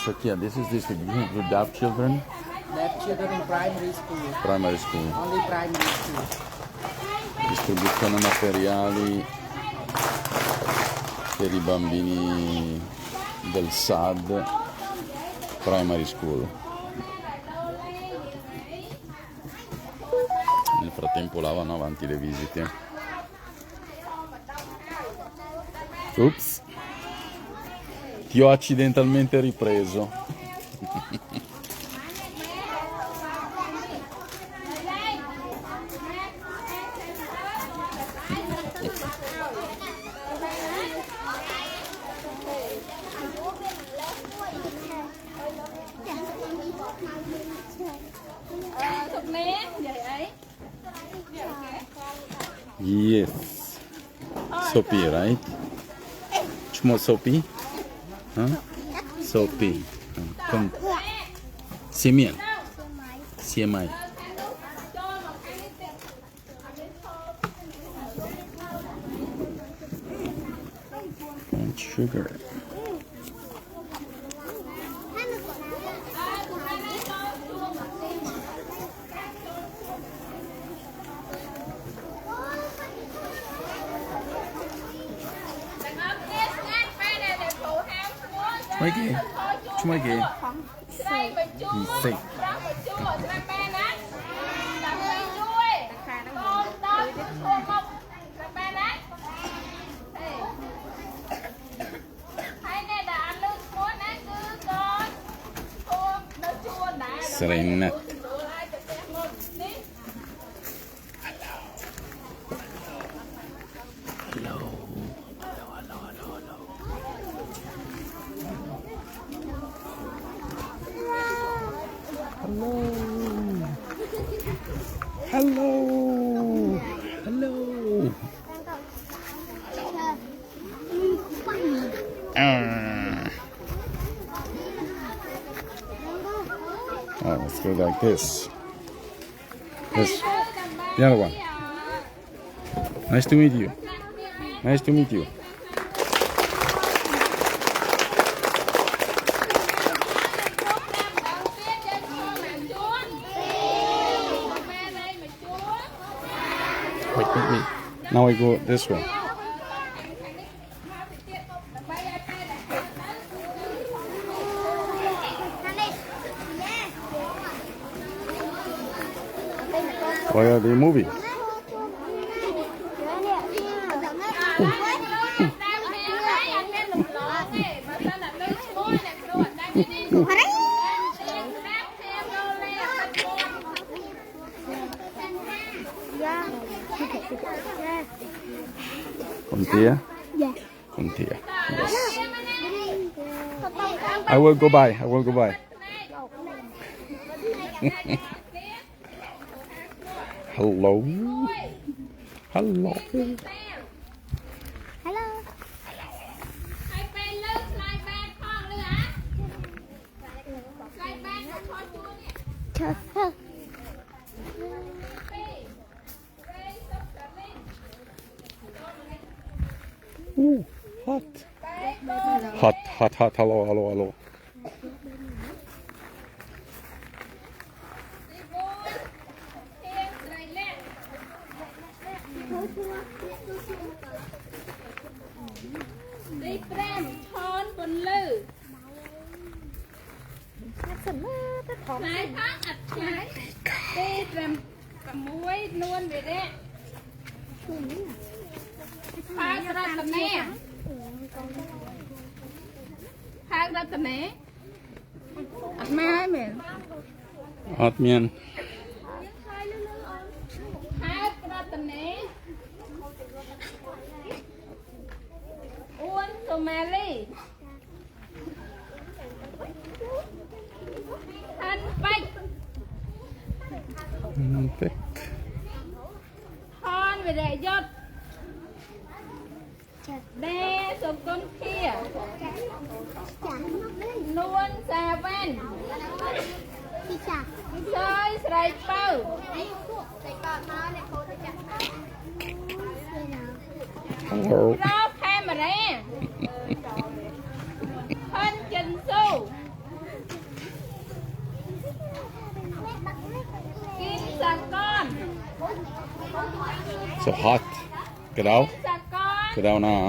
Satya, this is this. You have deaf children? Deaf children in primary school. Primary school. Only primary school. Distribuzione materiali per i bambini del SAD Primary School. Nel frattempo là vanno avanti le visite. Ups, ti ho accidentalmente ripreso. Yes, Sophie, right? Cuma Sophie? Huh? Sophie. Con Simeon. CMI. And sugar. Cuma ke? Sick. Serenat. Hello. Hello. Oh, let's go like this. This. The other one. Nice to meet you. Nice to meet you. Wait. Now I go this way. Why are they moving? Contia? Yeah. Contia. Yes. I will go by. Hello. Hello. Ooh, hot. Hello. Hot man. Somali. Thanh Bạch. Hon về đại dốt. Đe sụp con kia. Nuôn xà ven. Sơi sài bầu. Hello. Rau camera. Hân Trần Xu. So hot. Get out. សកល Get out now.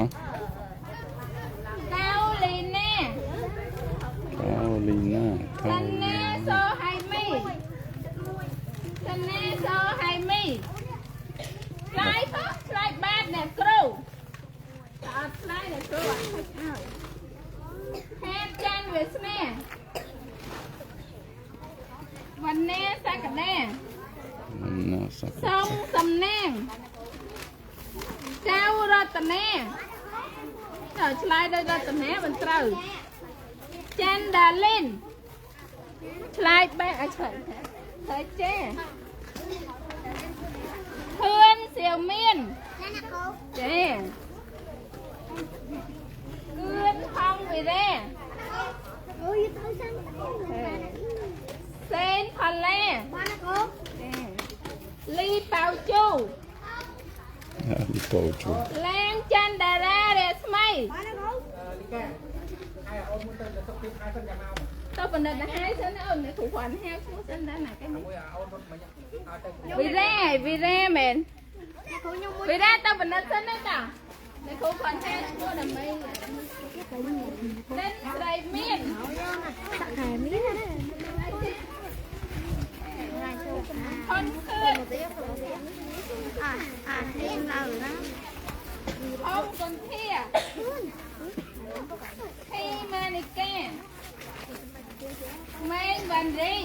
កៅលីណា Carolina. សាណាសូហៃមីសាណាសូហៃមីឆ្លើយទៅឆ្លើយបាតអ្នកគ្រូអត់ឆ្លើយអ្នកគ្រូអត់ឲ្យហេតុចាន់វាស្នាវណ្ណាសក្តា No, សុំសំណាងចៅរតនាទៅឆ្លើយដោយរតនាមិនត្រូវចាន់ដាលីនឆ្លើយបែបឲ្យឆ្លើយទៅចេខឿនសៀវមានចេគឿនហងវិរេសេនផល្លាលីប៉ៅជូ you told you. ឡាងច័ន្ទតារារស្មីទៅបណ្ឌិតហើយសិនអូនគ្រូគាត់ហៅឈ្មោះសិនដែរណាគេវីរ៉ាមែនវីរ៉ាទៅបណ្ឌិតសិនណាតាអ្នកគ្រូគាត់ហៅឈ្មោះដើម្បីសិនស្រីមានខនខឿនអងកុនធាភីម៉ានីកាម៉ែនវ៉ាន់រី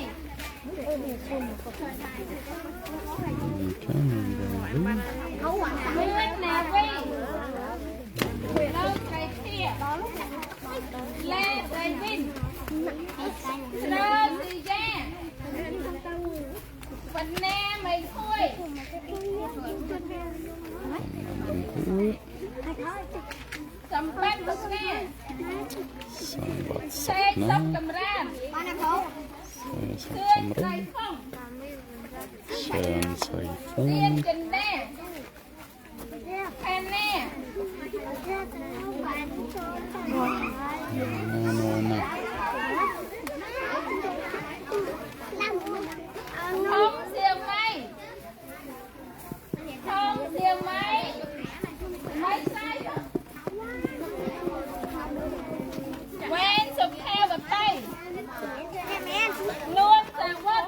Mưa nè vi Lâu thầy thịa Lê thầy vinh Sơ thì gia Phần nè mày khui Sầm bát bức nè Xe sắp cầm ram Sương thầy không Sơn sợi Tiên phong. trình nè Phan nè No. Không siêu mây Không siêu mây Mấy sai Quen sụp theo vào tay Luôn sang vất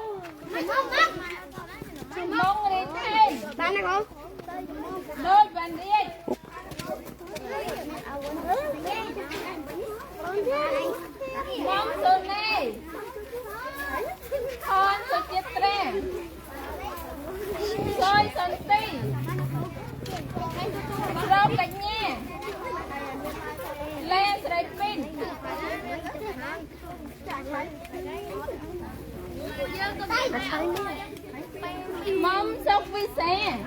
Mông đi thêm Đôi bàn đi Mông xuân này Con xuân chiếc tre Xôi xuân ti Rau cạnh nha Lê sợi pin Mông sốc vi xe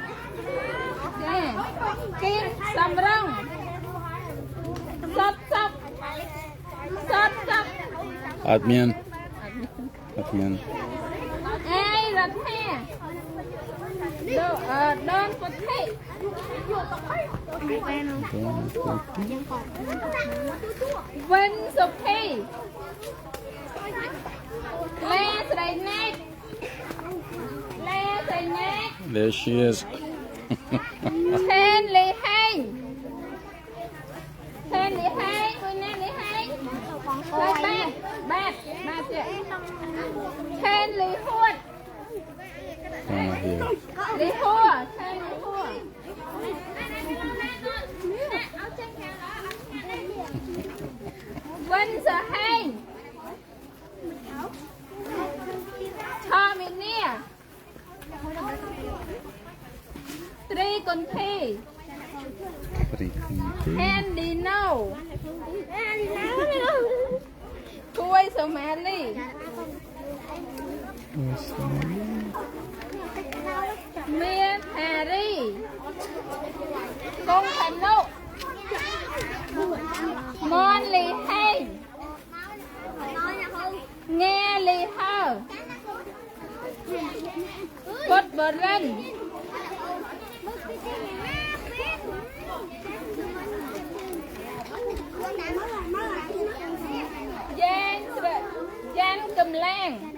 Kim xăm rong Sốt sốc Admin. Ai rật he Đơn phật thị Vinh sụp thi Lê sợi nét There she is. Tên lì hành Tên lì hành Tôi nè lì hành Rồi bát chị Tên lì huột Here. Lì hùa Tên lì hùa Vinh sợ hành Cho mình nè Tri con thi Andy no Khuây Somali Miên Harry Công Thành Nụ Ngon Lì Hành Nghe Lì Hờ Cốt Bờ Rân Giang Cầm Lan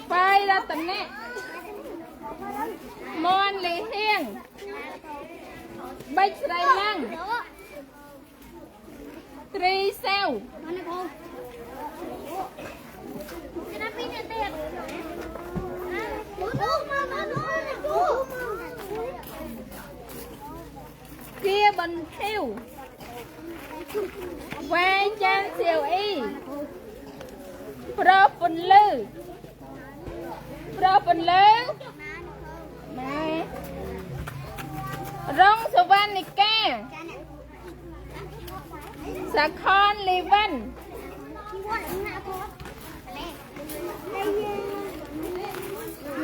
Phai ra tầm nè Mon Lý Hiên Bách Sài Lăng Tri Seo Kia Bình Thiêu Vai Chan Siêu Y Pro Bình Lư Mẹ Rong Savanica Sa Khon Lê Văn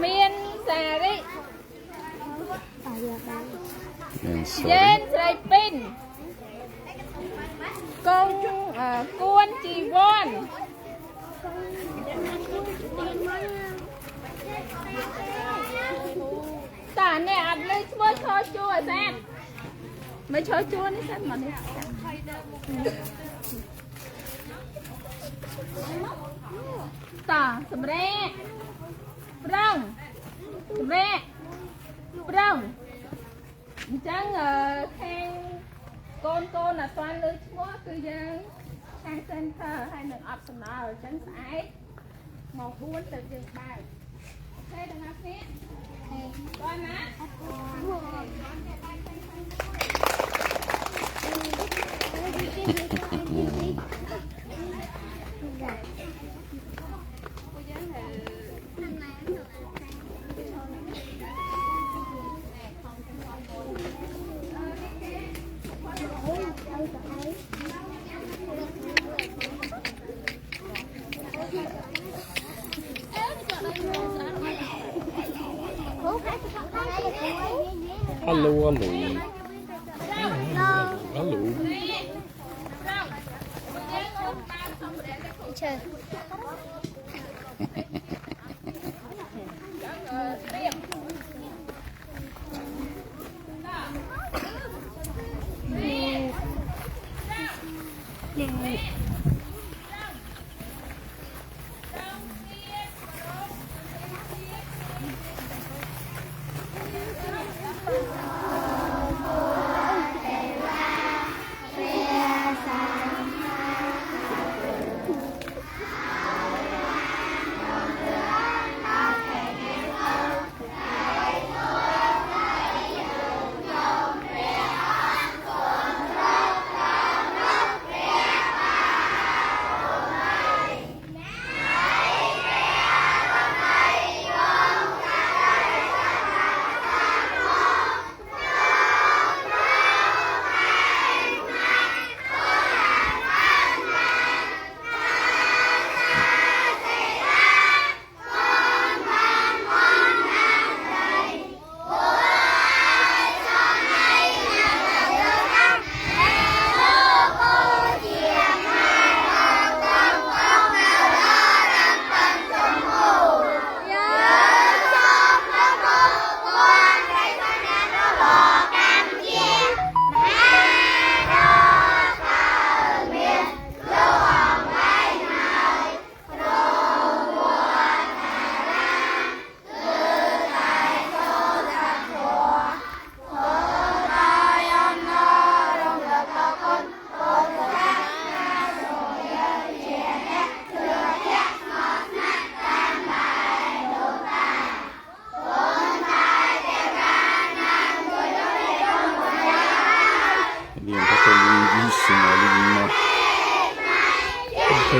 Miên Sa Rí Dên Sài Pin Công Cuôn Chi Von Tả nè ạp lấy mới cho chua xem mấy cho chua đi xem mà đi tả sầm rê prong chẳng khen con là toàn lưới chúa cứ dân sang center hay là optional ở chân phải 1 4 từ dừng bài ok đừng áp phép con á Hello. Chơi.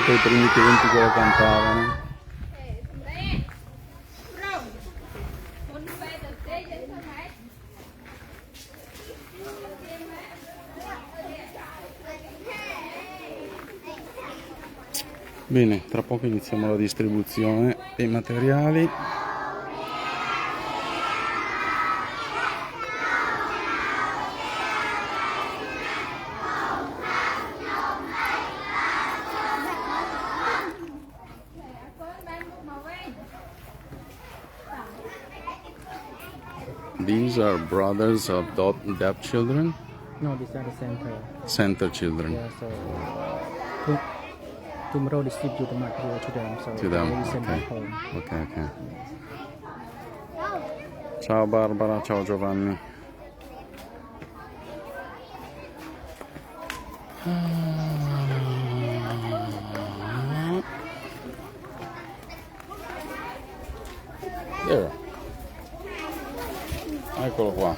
I primi tempi che la cantavano. Bene, tra poco iniziamo la distribuzione dei materiali. These are brothers of deaf children? No, these are the center. Center children. Yeah, so tomorrow distribute the material to them. So To them, they send okay. back home. Okay. Ciao Barbara, ciao Giovanni. There. Eccolo qua.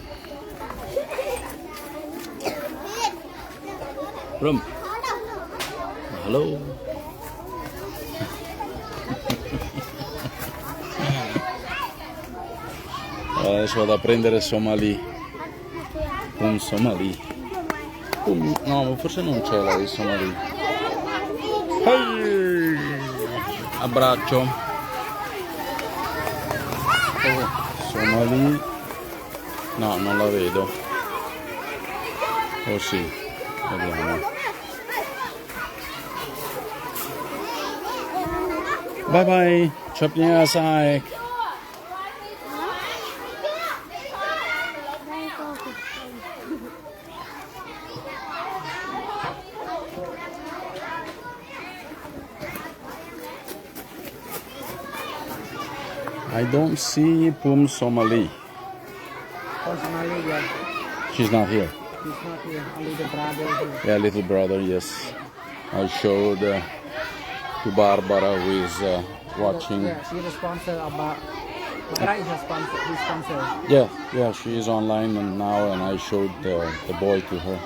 Rum. Hello. Adesso vado a prendere Somali. Un Somali. No, forse non c'è la di Somali. Hey! Abbraccio. Oh, Somali. No, non la vedo. Oh sì, vediamo. Bye bye. Ciao sai. I don't see Pum Somali. Personally, yeah, She's not here. he's not here. Only the brother here. Yeah, little brother, yes. I showed to Barbara who is watching. Yeah, she's the sponsor about. Right, is a sponsor. His sponsor. Yeah, she is online and now, and I showed the boy to her.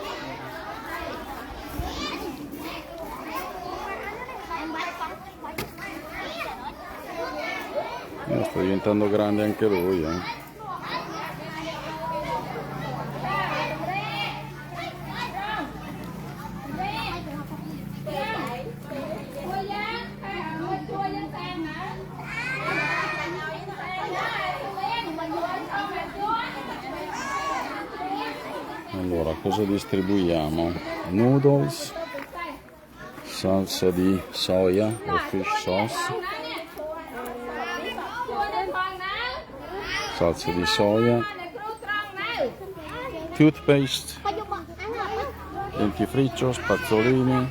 Sta diventando grande anche lui, eh. Allora, cosa distribuiamo? Noodles, salsa di soia o fish sauce, salsa di soia, toothpaste, dentifricio, spazzolini,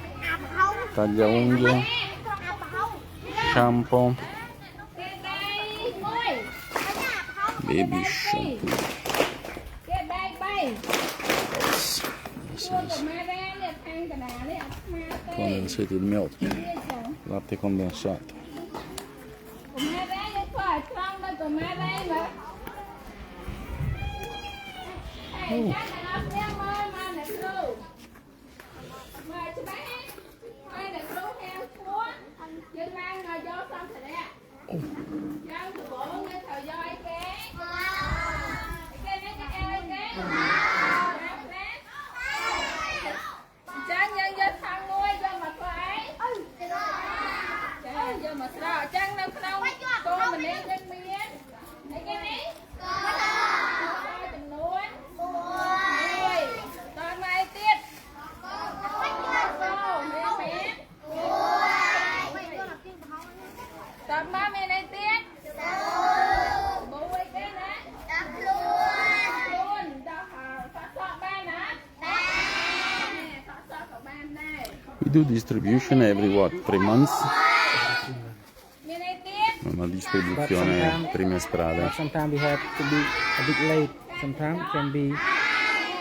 tagliaunghie, shampoo, baby shampoo. Condensated milk, latte condensato. We do distribution every 3 months? Una distribuzione trimestrale. Sometimes we have to be a bit late. Sometimes can be.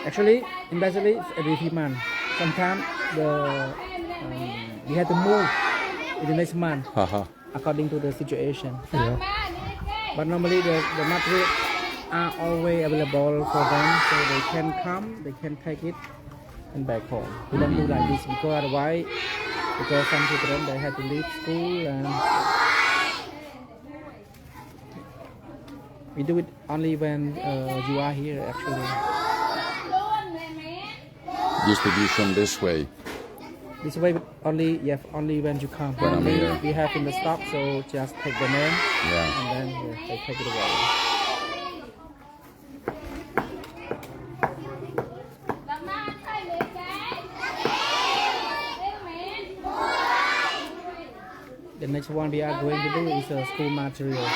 Actually, in Basel, it's every 3 months. Sometimes we have to move in the next month Haha. according to the situation. Yeah. But normally the materials are always available for them, so they can come, they can take it and back home. We don't do like this because otherwise, because some children they have to leave school and we do it only when you are here actually. Distribution this way. This way only only when you come. When I'm here. We have in the stock, so just take the name Yeah. and then they take it away. The next one we are going to do is school material.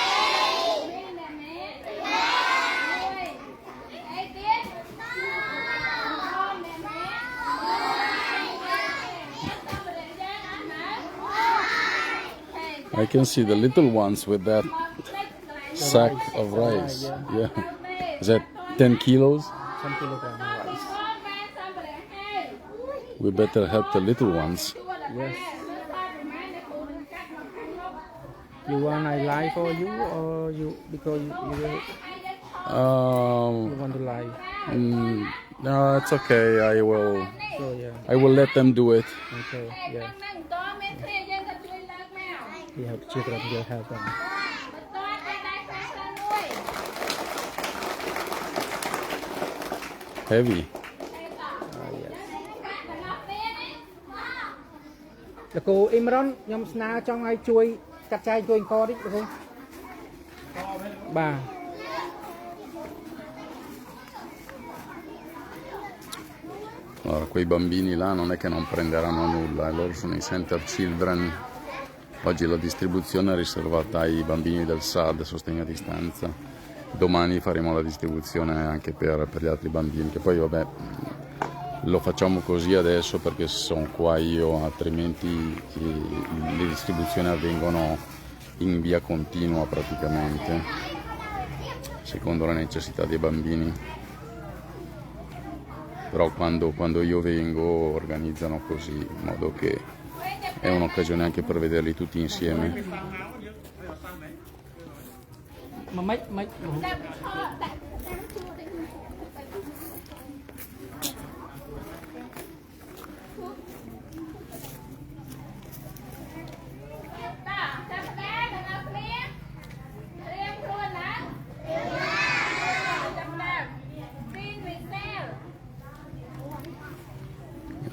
I can see the little ones with that sack of rice. Yeah. Is that 10 kilos? 10 kilogram rice. We better help the little ones. Yes. You want I lie for you or you because you want to lie? No, it's okay. I will. So yeah. I will let them do it. Okay. Yeah. We have children. We help them. Heavy. Yes. លោកគ្រូអ៊ីមរ៉ុនខ្ញុំស្នើចង់ឲ្យជួយកាត់ចែកជួយអង្គតិចលោកគ្រូបាទ Allora, quei bambini là non è che non prenderanno nulla, loro sono i Center Children. Oggi la distribuzione è riservata ai bambini del SAD, sostegno a distanza. Domani faremo la distribuzione anche per gli altri bambini, che poi vabbè lo facciamo così adesso perché sono qua io, altrimenti le distribuzioni avvengono in via continua praticamente, secondo la necessità dei bambini. Però quando io vengo organizzano così, in modo che è un'occasione anche per vederli tutti insieme.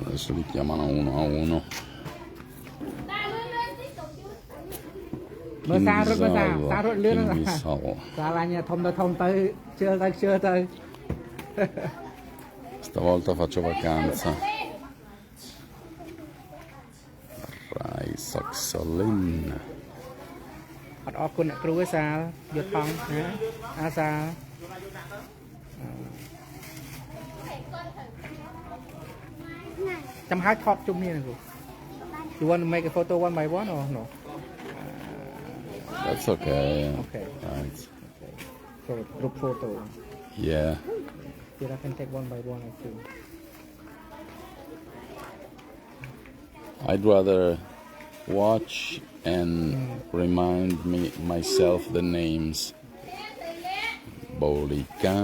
，Adesso li chiamano uno a uno. មើលសាររត់មើលសាររត់លឿនណាស់ Chimichurri. សាឡាញធំទៅជឿទៅ Stavolta faccio vacanza. Rice Oxalin. អត់អរគុណអ្នកគ្រូឯសាលយកថងណាអាសាលចាំហៅថតជុំនេះណាគ្រូ You want to make a photo one by one or no? That's okay. Okay. Right. So group photo. Yeah. Here I can take one by one, I think. I'd rather watch and remind myself the names. Bolika,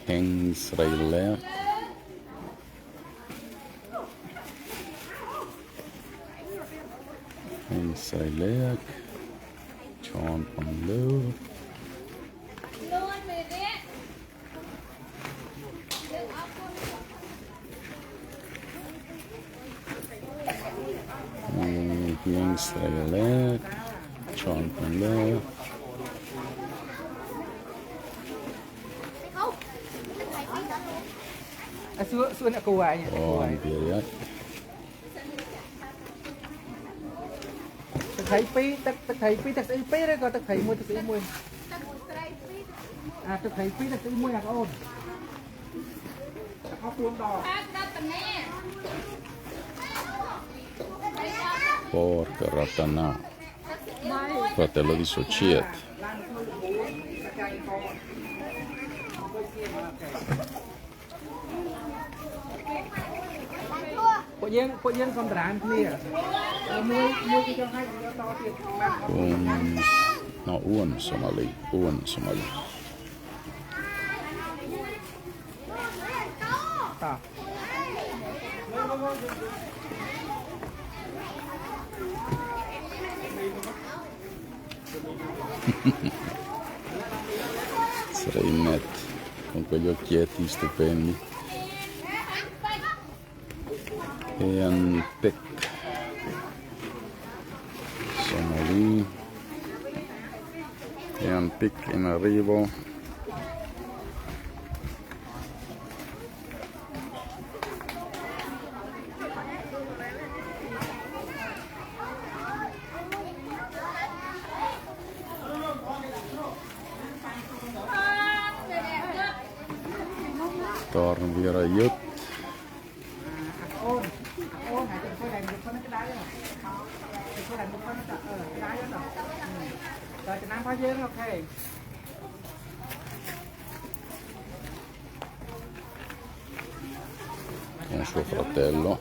Hengsreiler, John Panlu, Hengsreiler, John Panlu. Xưa nè cô ai nhỉ? Oh, dia.ទឹកត្រី2ទឹកត្រី2ទឹកស្អី2ឬក៏ទឹកត្រី1ទឹកស្អី1អាទឹកត្រី2ទឹកស្អី1អាបងអូនអត់ពួនដល់ Porca ratana. Fratello di Societ.ពួកយើងសំត្រានគ្នាមួយគេចង់ឲ្យតទៀត No, Uan Somali. Ta. Sarei net con quegli occhietti stupendi. E Antec sono lì. E Antec in arrivo. Torn via Rayut. Ôn hãy cho tôi làm được con cái đá đấy. cái này một phân nó cái đó rồi cho năm bao nhiêu ok con suo fratello.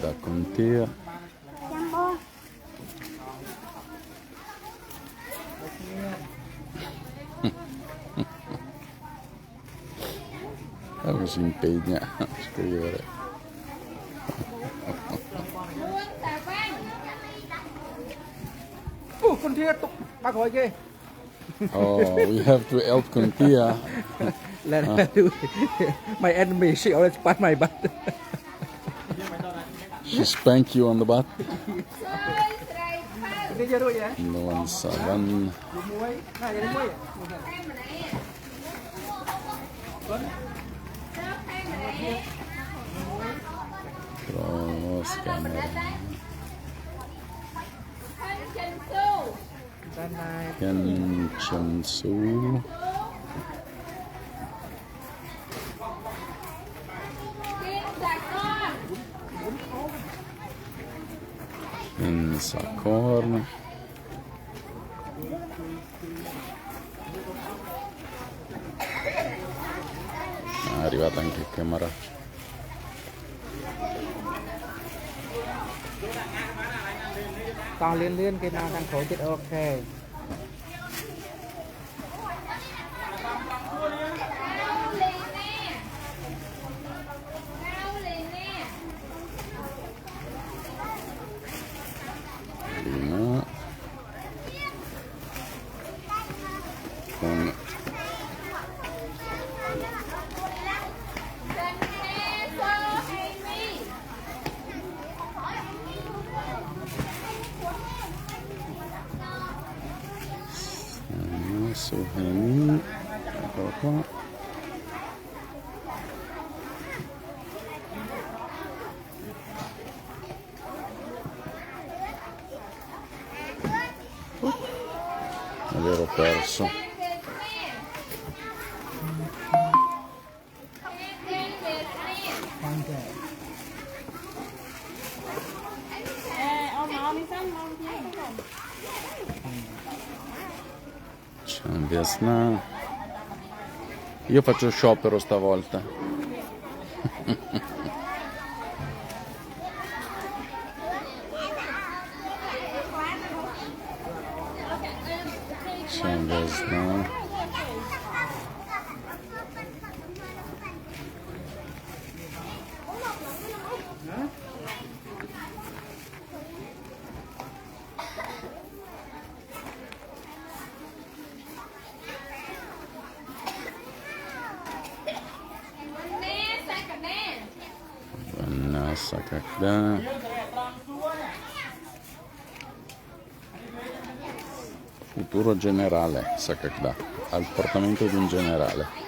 Da Contea. Come si impegna a scrivere. Con thia tục bác hỏi kia. Oh, we have to help Contea. Let do my enemy, she always pat my butt. She spank you on the butt. Ini jeruk ya. Nuansaban. Muối, này cái muối. Terus kamera. Kencensu. Insacorn. È arrivata anche camera. To liên cái nào đang khổ chết ok. Lina. Con Suheni, eccolo qua. Me l'ero perso. C'è un Vietnam. Io faccio sciopero stavolta. C'è un Vietnam. Vanessa Cacda. Futuro generale Sakakda, al portamento di un generale.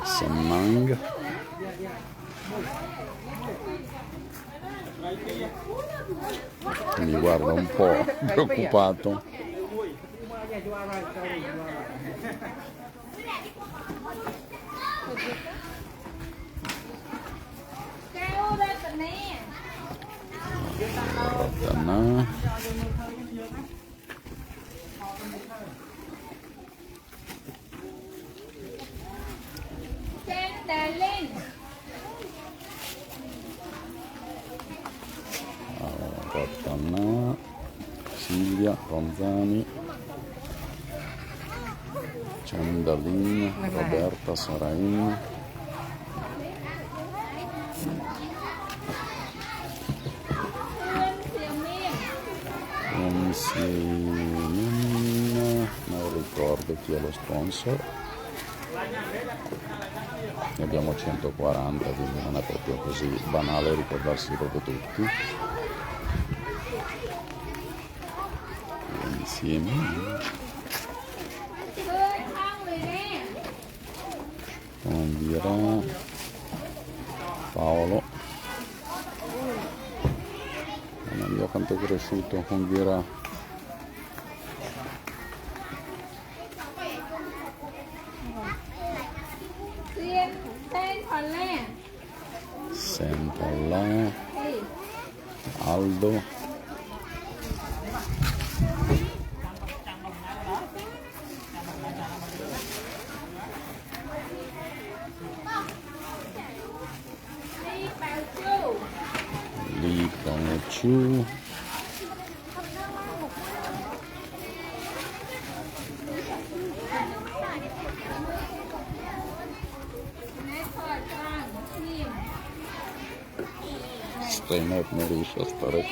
Samang. Mi guarda un po' preoccupato. Tanah. Tanah. Silvia Ronzani. Ciandalin, Roberta Sarain. insieme, non ricordo chi è lo sponsor. Ne abbiamo 140, quindi non è proprio così banale ricordarsi proprio tutti. Insieme con Paolo. Mamma mia quanto è cresciuto con Ghira. Senta là, Aldo. Lì con Ciu. Streamer non riesce a stare.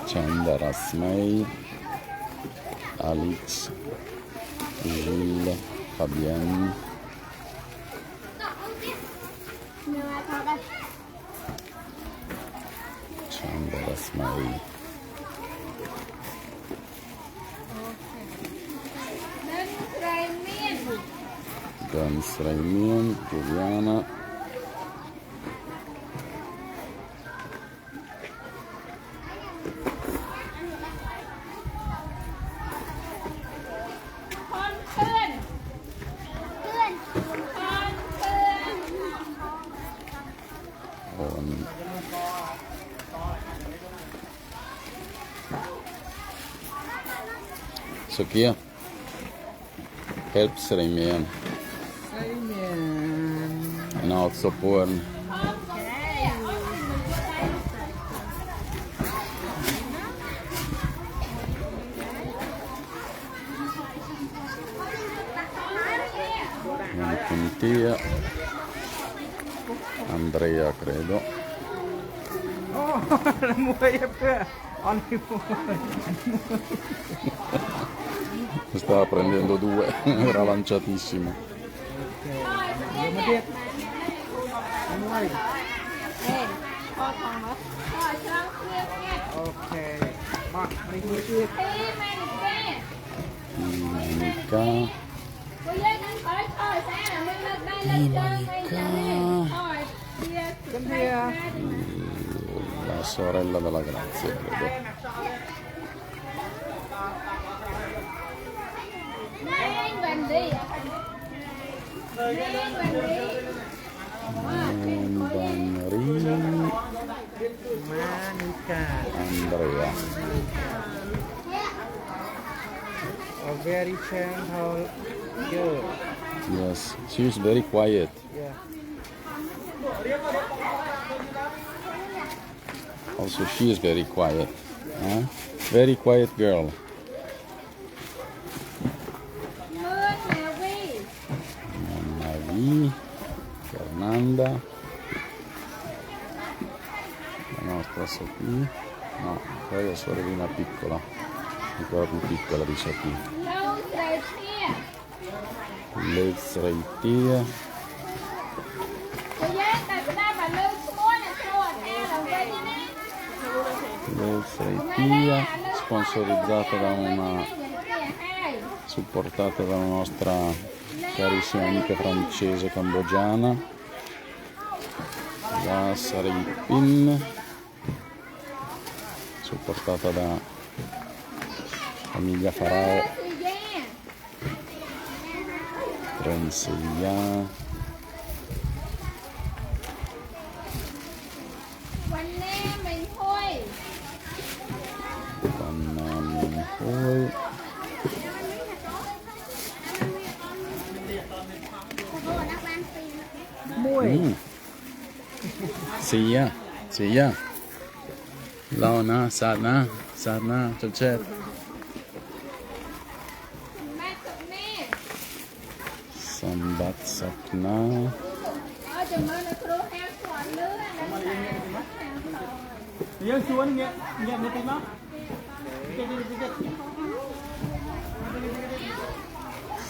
Chandra Smay, Alex, Gilles, Fabienne. Chandra Smay. Guns Raymond, Giuliana. Sophia helps Rayman and also porn. Tia, Andrea credo. Oh, la muoia per Stava prendendo due, era lanciatissimo. La sorella della Grazia credo. Andrea. A very gentle girl. Yes, she is very quiet. Yeah. Also, she is very quiet. Huh? Very quiet girl. Mavi, Fernanda, la nostra Sofì. No, poi la sorellina piccola, ancora più piccola di Sofì. Let's right here. Sponsorizzata da supportata da una nostra carissima amica francese cambogiana, la Saripin, supportata da famiglia Farao, Trenseia. Sia. Launa, Sadna, Chet. Sambat Sapna. យើងជួនងាកនេះតិចមក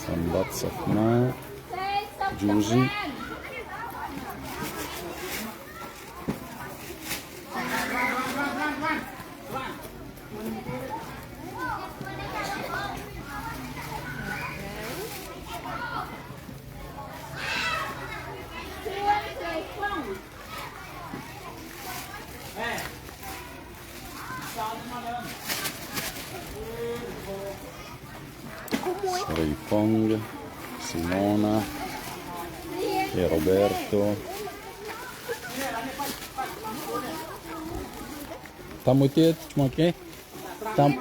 Some lots of milk. Juicy. Reipong, Simona e Roberto. Tam utit, cuma ke? Tam.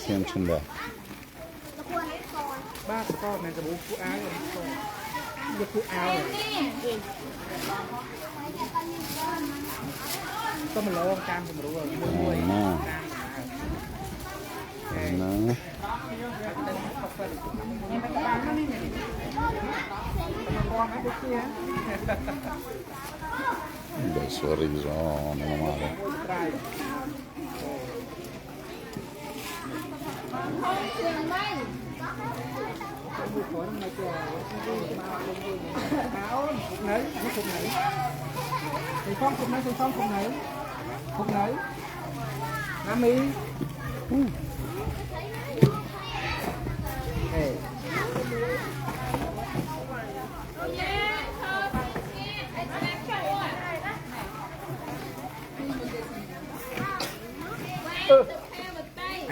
Sian cenda. បាទក៏មិនទៅគូអាវយកគូអាវទៅមកឡងតាមសម្រួលមួយ Nah. ណា Bel sorriso, meno male.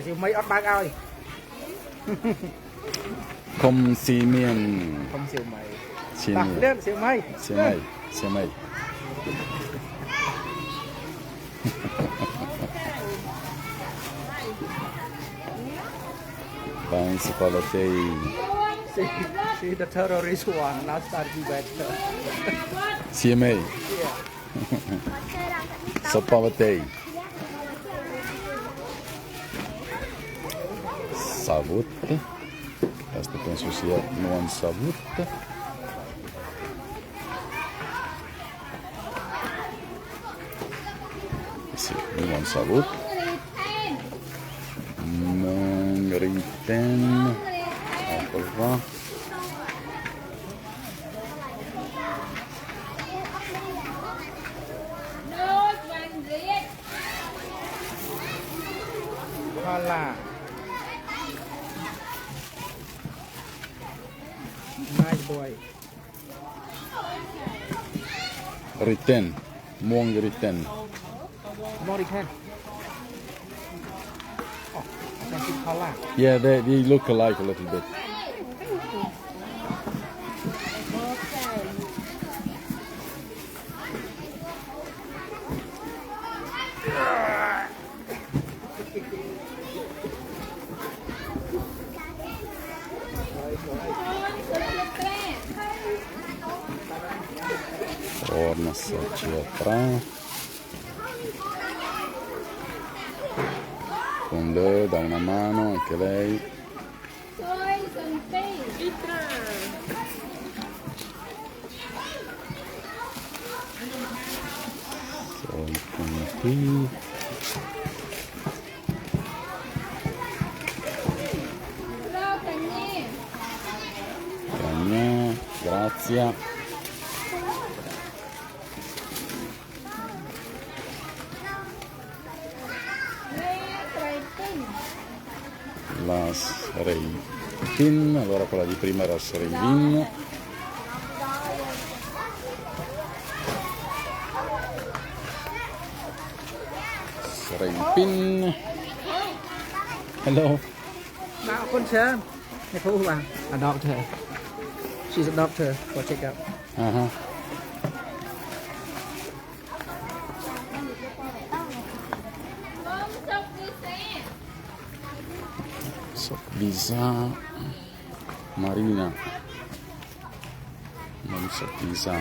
Chị mấy ót bác ơi. Không xì miên. Không siêu mày. Xì Đặt miên. lên siêu mày. Xì mày. Xì mày. Thanks for the day. See the terrorist one now start to be better. Xì mày. Soppavatei. Savut. Questo penso sia nuon savut. Sì, nuon savut. Mangriten. Eccolo qua. Hola. Nice boy. Riten. Muong riten. Morican. Oh, I can see hola. Yeah, they look alike a little bit. Torna a starci atrás. Con le da una mano anche lei. Sono punti. Grazie. La Reipin, allora quella di prima era Reivin. Reipin. Hello. Now, con sir. A doctor. She's a doctor for checkup. Uh-huh. Lisa Marina. Non so Lisa.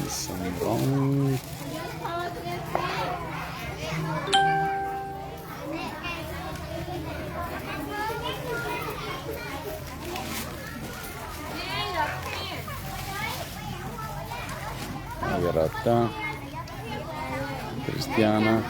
Samrong. Grata, Cristiana,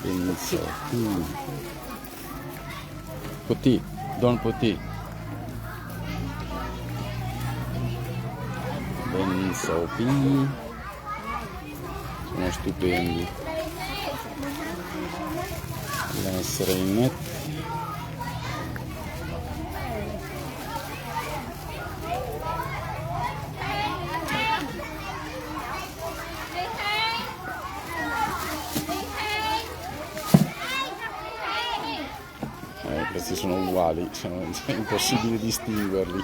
Binso. Putih, Don Putih. Bensopi. Sono stupendi. Les Reinet. Questi sono uguali, è impossibile distinguerli.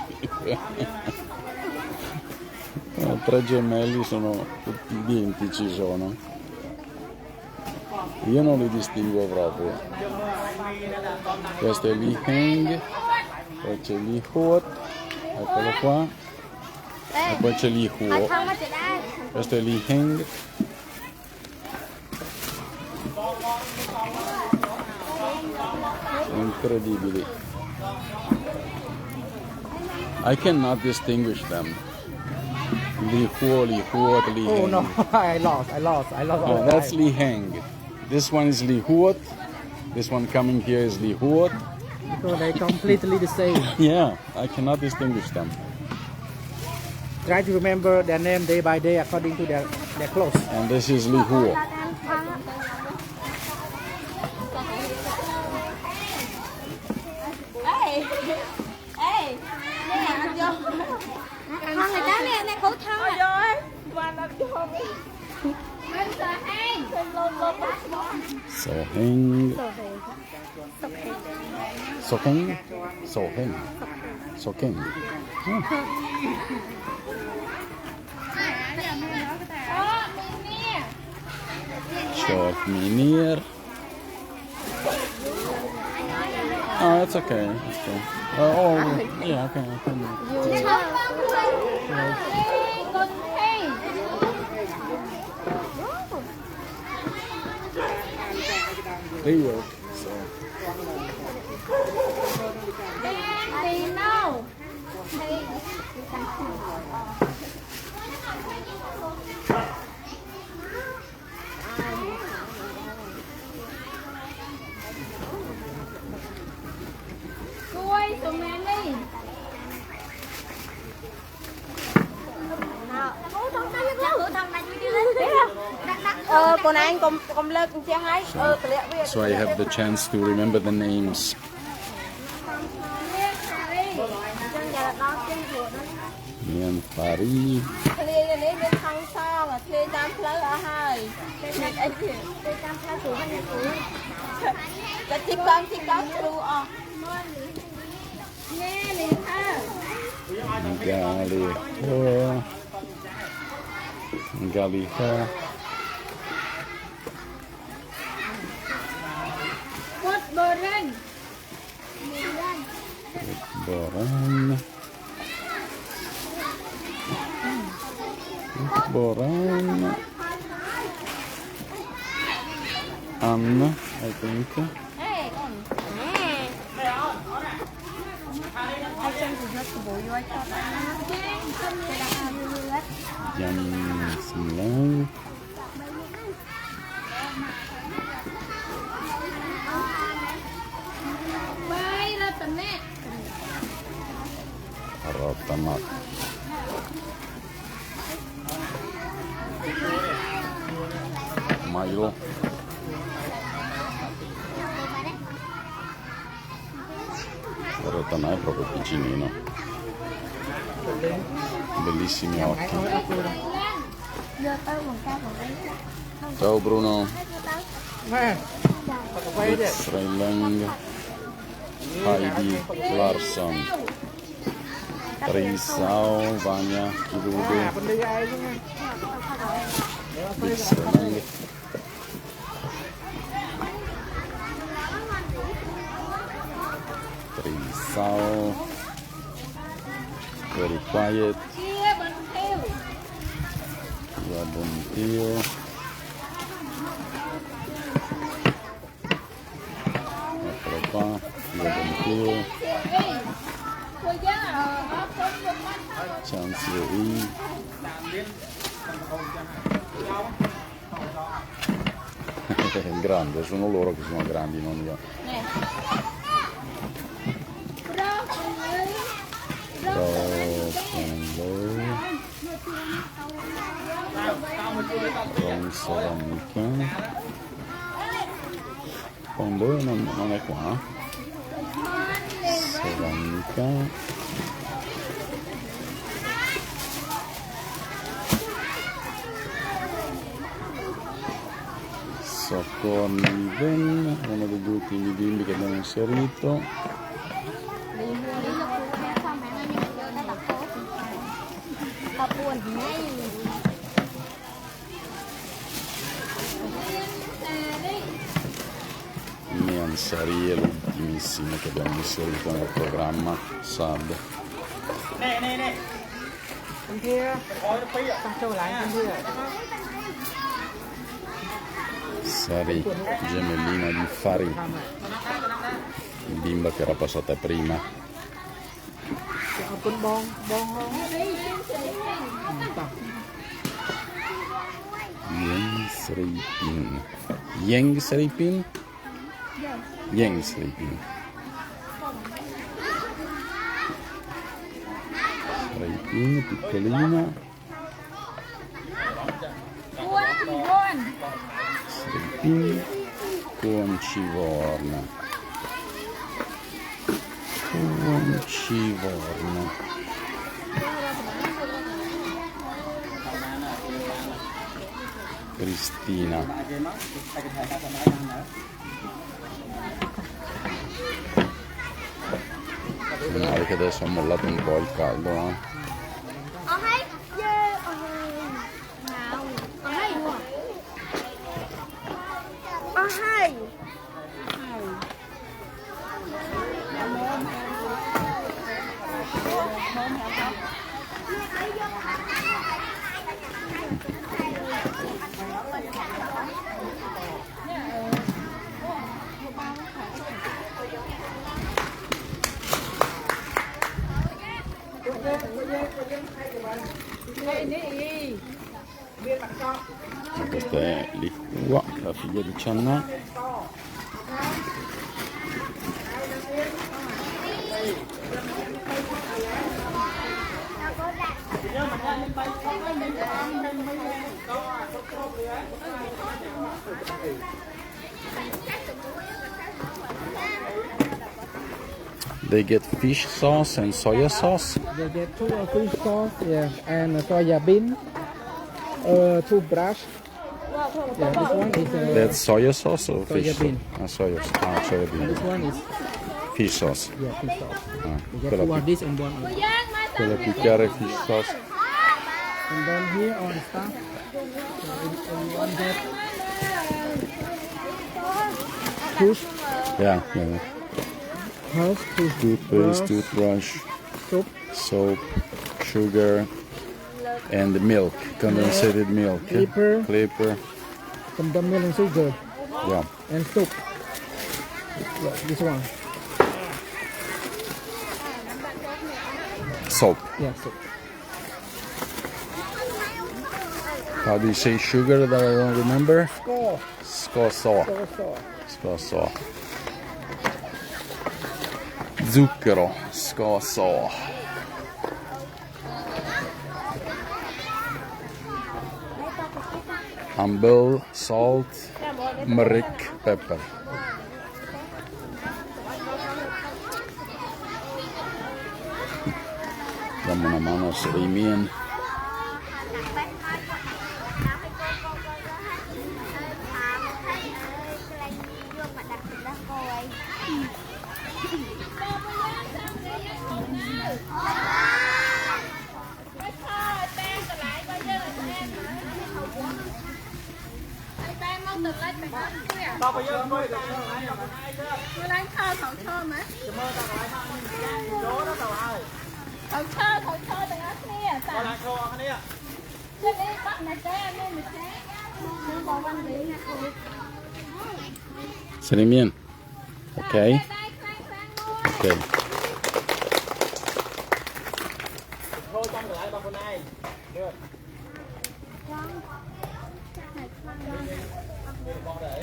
Tre gemelli sono tutti identici sono. Io non li distingo proprio. Questo è Li Heng, poi c'è Li Huot, eccolo qua, e poi c'è Li Huo. Questo è Li Heng. Incredibili. I cannot distinguish them. Li Huo, Li Huot, Li Heng. Oh no, I lost all Oh, that's time. Li Heng. This one is Li Huot. This one coming here is Li Huot. Because they completely the same. Yeah, I cannot distinguish them. Try to remember their name day by day according to their clothes. And this is Li Huo. Con người ta nè khẩu thân à. So Heng. So Heng. So Heng. So Heng. Short Minir. Oh, it's okay. It's okay. Oh, yeah, okay. They work. So. Cua tụi mẹ đi. Cô này anh cùng lơ cùng chiang ấy. So I have the chance to remember the names. Mian Pari. Galiha. Quất bờ ranh. Boran. Boran. Anna, I think. Jam 9. Bay ra tầm nè. Rotamat. Milo. Rotana è proprio piccinino. Bellissimi occhi. Ciao Bruno. Sreilang. Heidi Larsson. Trisao, Vanya, Kirude. Benda ai tu kan. Trisao. Very quiet. Chia bánh thiêu. Tia Bontio. Eccolo qua. Tia Bontio. Cô giá ở con con mắt. Chancery. Grande, sono loro che sono grandi, non io. Nè. Ceramica. Fondo non è qua. Ceramica. Soccorniven, uno degli ultimi bimbi che abbiamo inserito. Miansari è l'ultimissimo che abbiamo inserito nel programma SAD. Nè. Bên kia. Xong trở lại bên kia. Sari, gemellina di Fari, bimba che era passata prima. Con bon không? Yang Sripin. Yang Sripin? Yang Sripin. Sripin, piccolina. Buon. Sripin con civorna. Con civorna. Cristina. Male che adesso ha mollato un po' il caldo, eh? Questa è Likua, la figlia di Channa. They get fish sauce and soya sauce. They get 2 fish sauce, yeah, and soya bean, toothbrush. Yeah, this one is That's soya sauce or Soya fish bean. sauce? Soya bean. this one is Fish sauce. yeah fish sauce. Ah, You get quella, 2 of this and 1 of this. quella picchiare fish sauce. And then here on stuff, so in one get push, Yeah. Toothpaste, toothbrush, soap, sugar, and milk, condensated milk. Clipper. some dumb milk and sugar, Yeah. and soup. Look, this one, Soap. yeah, soup. How do you say sugar that I don't remember? Score. Scoso. Zucchero. Scoso. Humble, salt, mric, pepper. Diamo una mano a Damien. Hãy subscribe cho kênh Ghiền Mì Gõ để không bỏ lỡ ទៅលេចទាំងអស់គ្នា ដល់ពេលយើងអង្គុយទៅ ខ្លួនឯងខោថោឈើម៉េច ចាំមើលដល់កន្លែងហ្នឹងចូលដល់ទៅហើយ ថោឈើទាំងអស់គ្នាតា ដល់ឡើងចូលអស់គ្នា ជិះនេះបាក់ណាចេនេះមិនចេនឹងបងវ៉ាន់នេះណាអូ Selimien. Ok. ដៃខ្លាំងមួយ Ok. ចូលចំកន្លែងរបស់ខ្លួនឯងមើលបងដែរ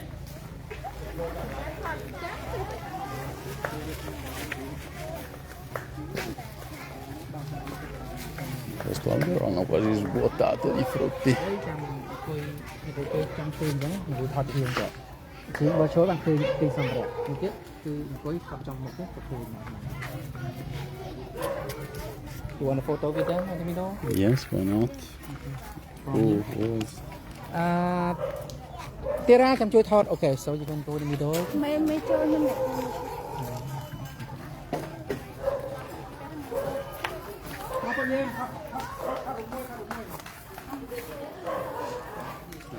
Questo albero hanno quasi svuotato di frutti. ចាំអង្គុយចាំឃើញអញ្ចឹងអង្គុយថតខ្លួនទៅគឺបើចូលបានឃើញទីសម្រាប់មួយទៀតគឺអង្គុយថតចំមុខទៅឃើញមក You want a photo with them in the middle? Yes, why not? Oh, Tira ចាំជួយថត Okay, so you can go in the middle. មិនចូលមិន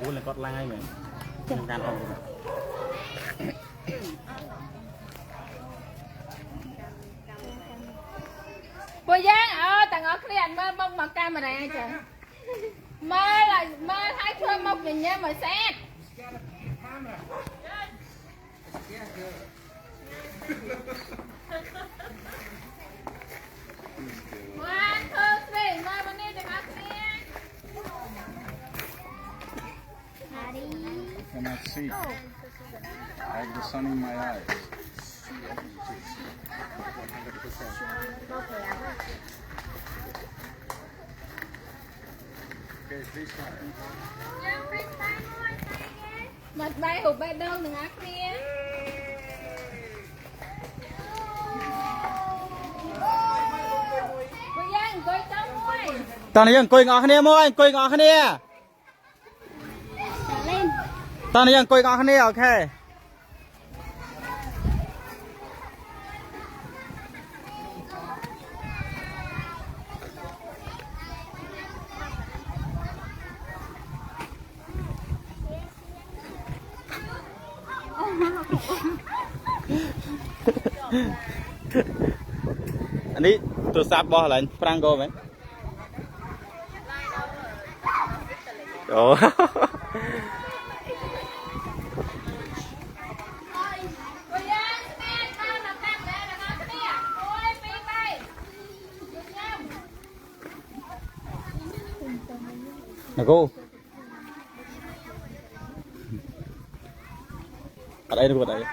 Ủa là có like mà. Chẳng đàn không. ពួកយើងទាំងអស់គ្នាមើលមុខមកកាមេរ៉ាចាមើលឲ្យធ្វើមុខញញឹមឲ្យស្អាត One, two, three.មើលមកនេះទាំងអស់គ្នា I cannot see. I have the sun in my eyes. Okay, please start. មកបាយហូបបេះដូងទាំងអស់គ្នា ពួកយើងអង្គុយទៅមួយ តោះនេះអង្គុយទាំងអស់គ្នាមកអង្គុយទាំងអស់គ្នាតោះនេះអង្គុយទាំងអស់គ្នាអូខេ anh ấy tôi sắp bỏ lại Franco vậy. Ồ. Nè cô. Ở đây được ở đây.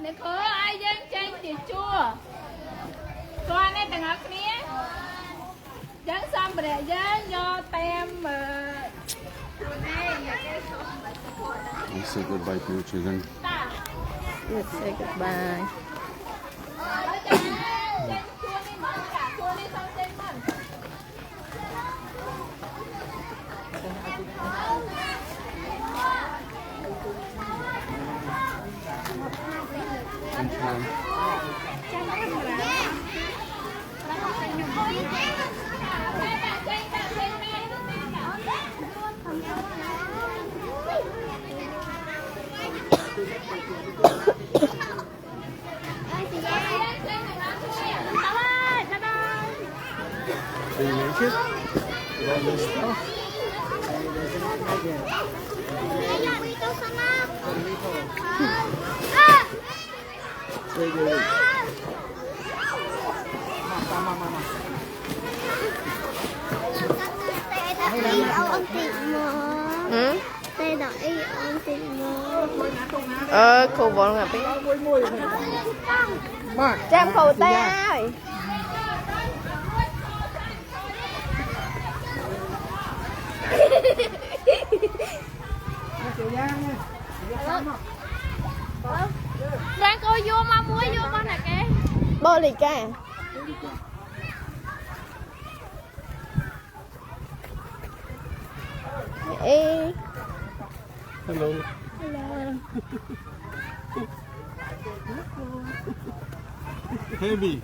Nè cô ai dân tranh thì chua con này từng học nè dân xong để dân do tem Let's say goodbye to your children. Let's say goodbye. Thank you. Do you make it? All this stuff. Cô bọn ngập Trang khổ tay ơi. Trang cô vô mà muối vô con này kìa. Bơ lì ca. Ê. Hello. Heavy.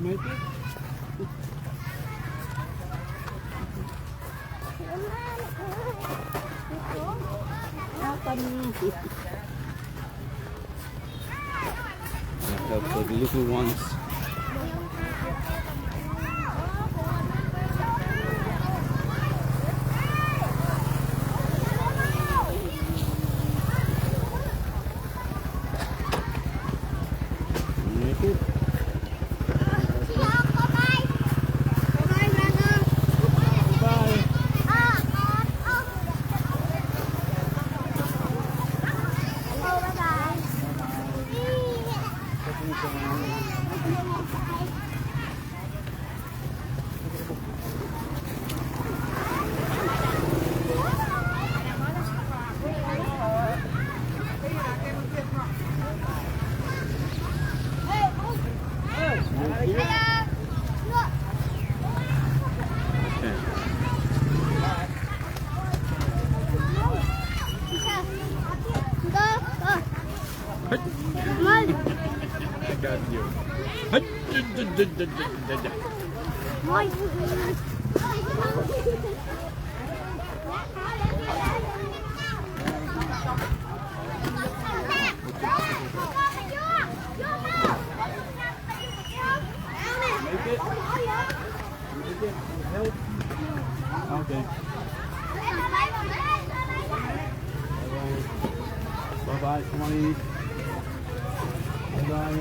Make it. Help the little ones. Make it. Bye. Okay. Bye bye. Come on in. Bye bye.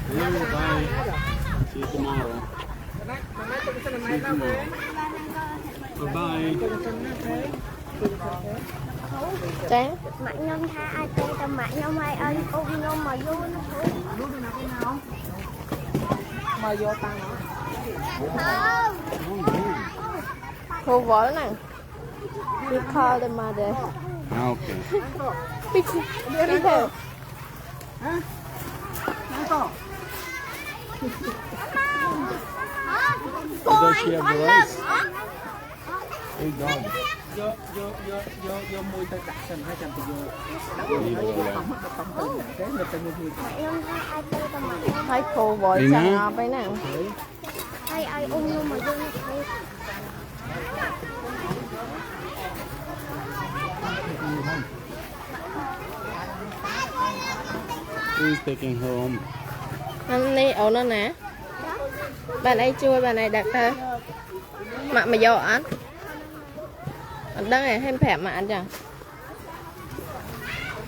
Hello, bye. See you tomorrow. See you tomorrow. Bye bye. Trang Mạnh Nhông tha ai tê tầm Mạnh Nhông ai ơi ôm Nhông mà vô nó thôi. Mà vô tăng nó. Cô vỡ nè. We call the mother. Okay. Đi theo. Does she have the rice? Hey God. Vô mùi tay đặt xem 200 thì vô. Đi vô lại. Cái người ta mua Mạnh Nhông tha ai tê tầm Mạnh Nhông. Thấy cô vỡ Đi chẳng nè. ngọt ấy nè. Ai ai ôm Nhung mà vô nó thôi. Who's taking her home? Anh đi ổn nó nè. Bạn ấy chui, bạn ấy đặt thôi. Mạ mà vô ăn. Anh đang này thêm phẹp mà ăn chẳng.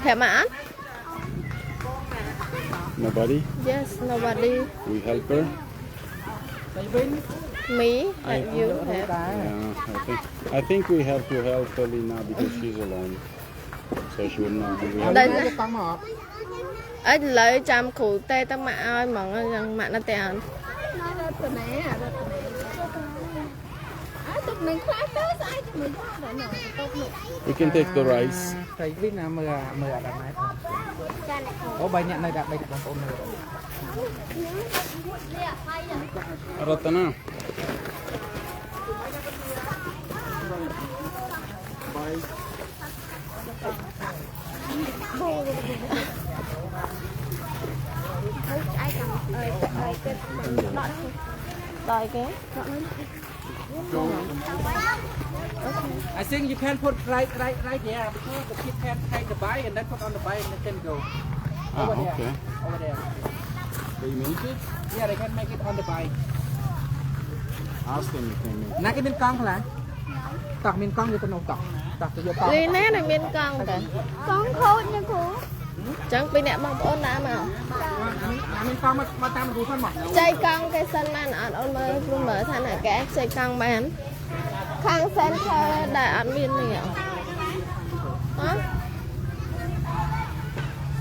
Phẹp mà ăn. Nobody? Yes, nobody. We help her? Me, like you have. Yeah, I think we have to help Lina because she's alone. So she would not. We have Đây nè. Ấy lấy chăm củ tê tao mạ ơi mà rằng mạ nó tè ăn. We can take the rice. Thầy biết là mưa đặt này. Ủa bài nhận này đặt đây bằng tôm này. Ratana. Đòi cái. I think you can put right there because the kid can take the bike and then put on the bike and then can go. Over there. okay. Over there. They make it? Yeah, they can make it on the bike. Ask them if they make it. Nãy cái miếng con là tọc miếng con như con nấu tọc từ vô con. លីណានឹងមានកង់តើ con khô nha cô ចឹងពីអ្នកបងប្អូនណាមក miếng con mà tam đủ phân mà. ចៃកង់គេសិនបានអត់អូនមើលព្រោះមើលថាអ្នកកែចៃកង់បានខាង center ដែលអត់មាននេះហ៎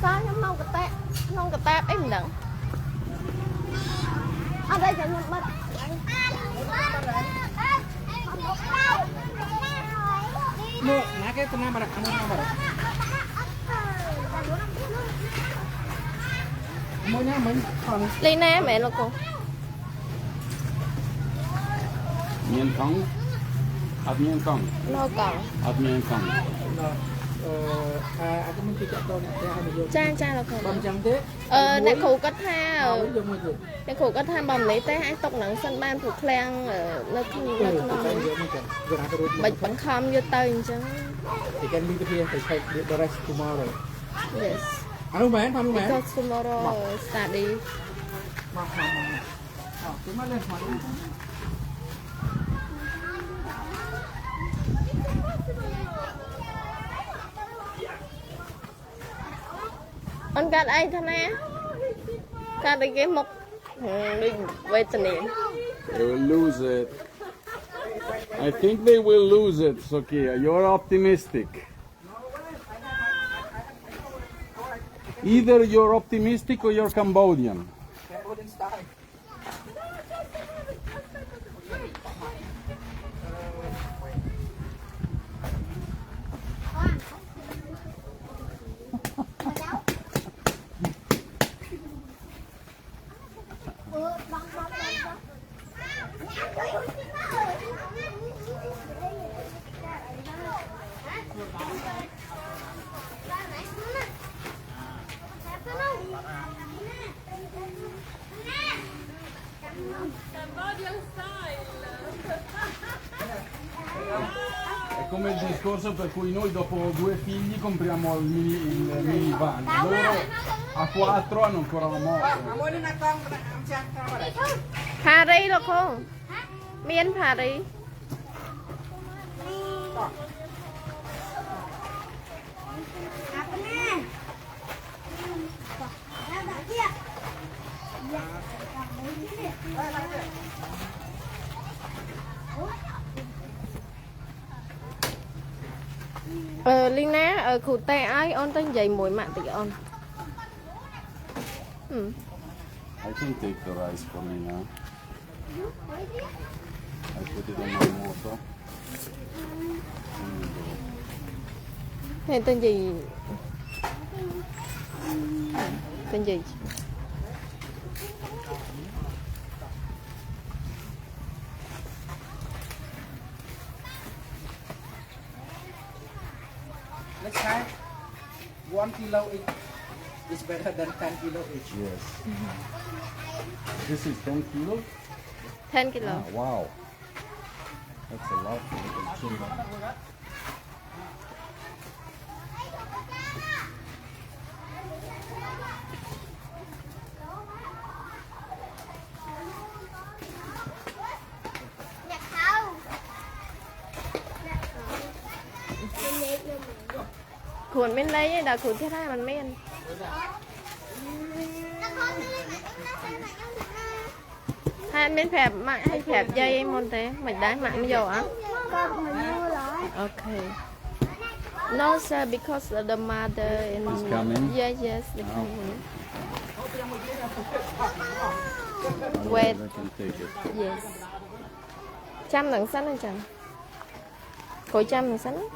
saoខ្ញុំមកកតេក្នុងកតាបអីមិនដឹងអត់ទេចាំខ្ញុំបិទ Mua nãy cái con mà đặt ăn mà đặt. Mua nhá mình còn លីណាមែនលោកគ្រូ Miên cong? At miên cong? នៅកង់ At miên cong? cái mình chỉ chọn đâu nè cái hai mươi ចាចាលោកគ្រូ Bằng chẳng thế. អ្នកគ្រូគាត់ថា Dùng một chút. អ្នកគ្រូគាត់ថាបើមិនលេទេអាចຕົកនឹងសិនបានព្រោះឃ្លាំងនៅក្នុងនេះ បាច់បង្ខំយកទៅអញ្ចឹង Thì can leave it here to take the rest tomorrow. yes Ăn không mẹ, ăn không mẹ. because tomorrow study Mọc. Chúng nó lên hỏi. អនកាត់អីថាណាកាត់អីគេមកដូចវេទនា They will lose it. I think they will lose it, Sokia. You're optimistic. Either you're optimistic or you're Cambodian. Cambodian style. È come il discorso per cui noi dopo 2 figli compriamo il minivan. Loro a 4 hanno ancora la moto. Mua đi nè con, ăn chăng con vào đây. ផារីលោកគ្រូមានផារី លីណាគ្រូតែឲ្យអូនទៅនិយាយមួយម៉ាក់តិចអូន I can take the rice for me now. I put it on my motor. ហើយទៅនិយាយទៅនិយាយ Let's try 1 kilo each is better than 10 kilo each. Yes. This is 10 kilos? 10 គីឡូ Wow. That's a lot for little children. Khuôn bên đây ấy, đã khuôn thế này mà men hai bên phẹp mạng hay phẹp dây em môn thế mày đá mạng bây giờ á okay no sir because the mother and Is coming? yes the coming wait I can take it. yes chăm đằng sẵn anh chẳng khối chăm đằng sẵn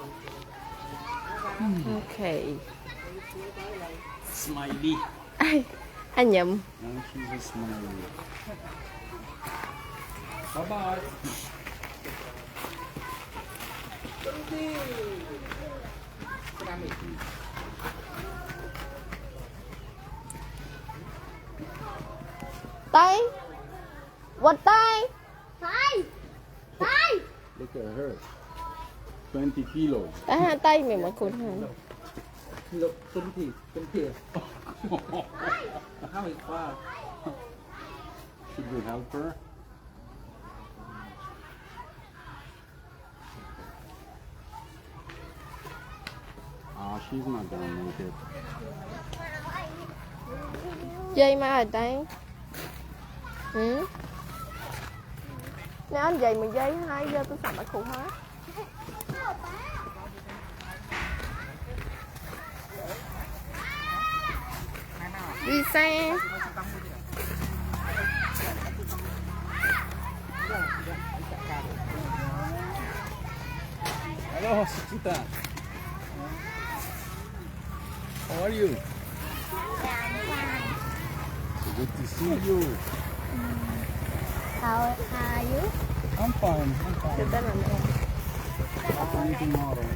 okay Smiley. anh nhầm Now she's a smiley. Bye-bye. tay quật tay Look at her. 20 kilos. តែហាតៃមានមកគុណហើយ Look, 20. How is far? Should we help her? She's not gonna make it. យាយមកហើយតៃអ្នកអត់និយាយមួយយាយហើយយកទៅសាប់ឲ្យគ្រូហើយវិសា Hello, Suchita. How are you? So good to see you. How are you? I'm fine. ទៅទៅណា I'll see you tomorrow.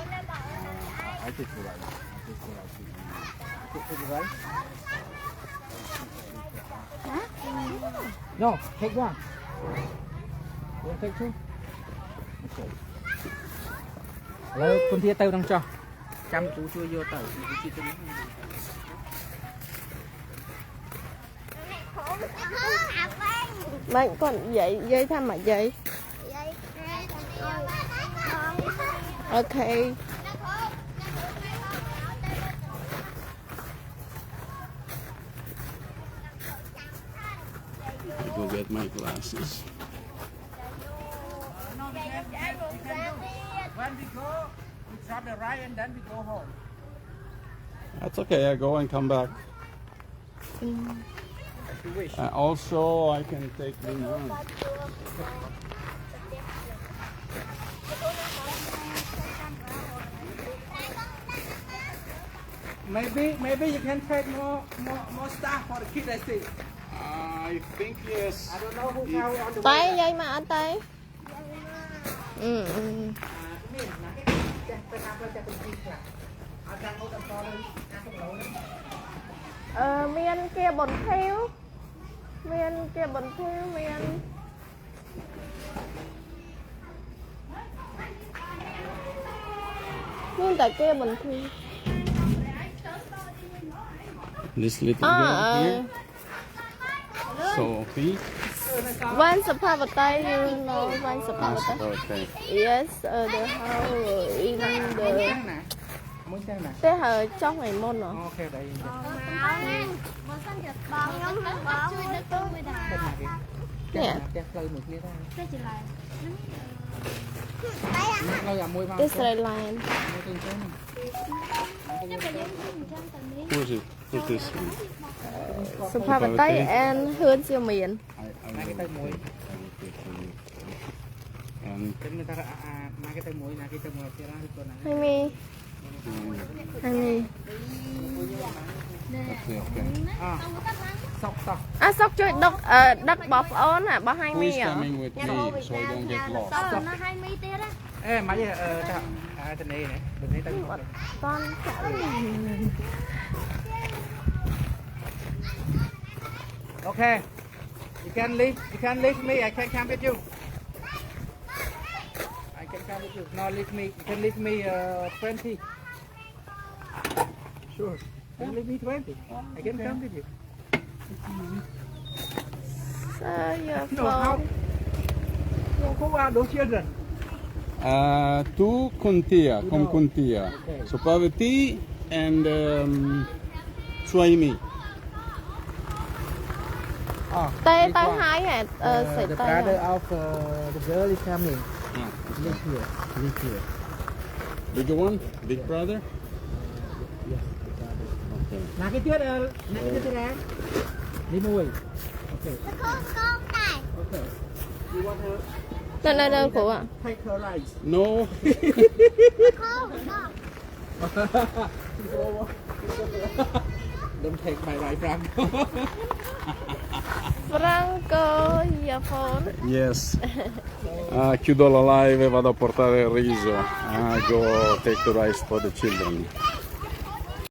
I take the rice. Take the rice. No, take one. You want to take two? Okay. ឥឡូវគុនធាទៅនឹងចោះចាំគ្រូជួយយកទៅជីទៅនេះ មិនគាត់និយាយថាមកយាយអូខេ Go get my glasses. When we go, we drop the rice and then we go home. That's okay. I go and come back. As you wish. Also, I can take the one. Maybe you can take more stuff for the kids. I see. I think yes. I don't know who how on the តៃ way. យាយមកអត់តៃនេះណាគេចេះទៅណាទៅចេះទៅទីខ្លះអត់ចាំមកដល់តលើណាទៅឡូវ មានគេបុនធាវមានគេបុនធាវមានតែគេបុនធាវ This little girl here. Sophie. វ៉ាន់សុផាវតៃ you know វ៉ាន់សុផាវតៃ Okay. yes the house in the មួយចឹងណា ទេហើយចុះថ្ងៃមុន អូខេđấy បើសិនជាបងខ្ញុំបងជួយដឹកទៅមួយដែរ ទៅណាគេចាផ្ទះផ្លូវមួយទៀតហើយ ទៅជាឡើយ ផ្លូវអាមួយមក ទេស្រីឡាន មួយទៅចឹង ខ្ញុំក៏យើងអញ្ចឹងទៅនេះ Who's it? Who's this one? សុផាវតៃ and ហឿនជាមាន ណាគេទៅមួយ And គេមានថាណាគេទៅមួយណាគេទៅមួយទៀតណាឬក៏ណា ហើយមីហើយមី okay, okay. សក់សក់ អាសុកជួយដឹកបងប្អូនរបស់ហើយ Who មី is coming with me so I don't get lost? តើនៅឲ្យមីទៀតណា អេមិនថាទៅនេះទៅនេះទៅ អត់តន់ចាក់ Okay. You can leave me. I can come with you. I can come with you. No, leave me. You can leave me 20. Sure. You can leave me 20. I can come with you. your No, how? phone Who are those children? Tu Kuntia, con No. Kuntia. Okay. So Pavati and Swaimi. តែហើយហេតុសេច The តែ brother of the girl is coming. Ah, Live here. Live here. bigger one? Big brother? Yes, the brother. Okay. ណាគេទៀតណាគេទៀតដែរនេះមួយ Okay. កូនដែរ Okay. You want her នៅគ្រូអ take her rice? No. Don't take my rice from. Franco your phone Yes. Chiudo la live e vado a portare il riso. Go take the rice for the children.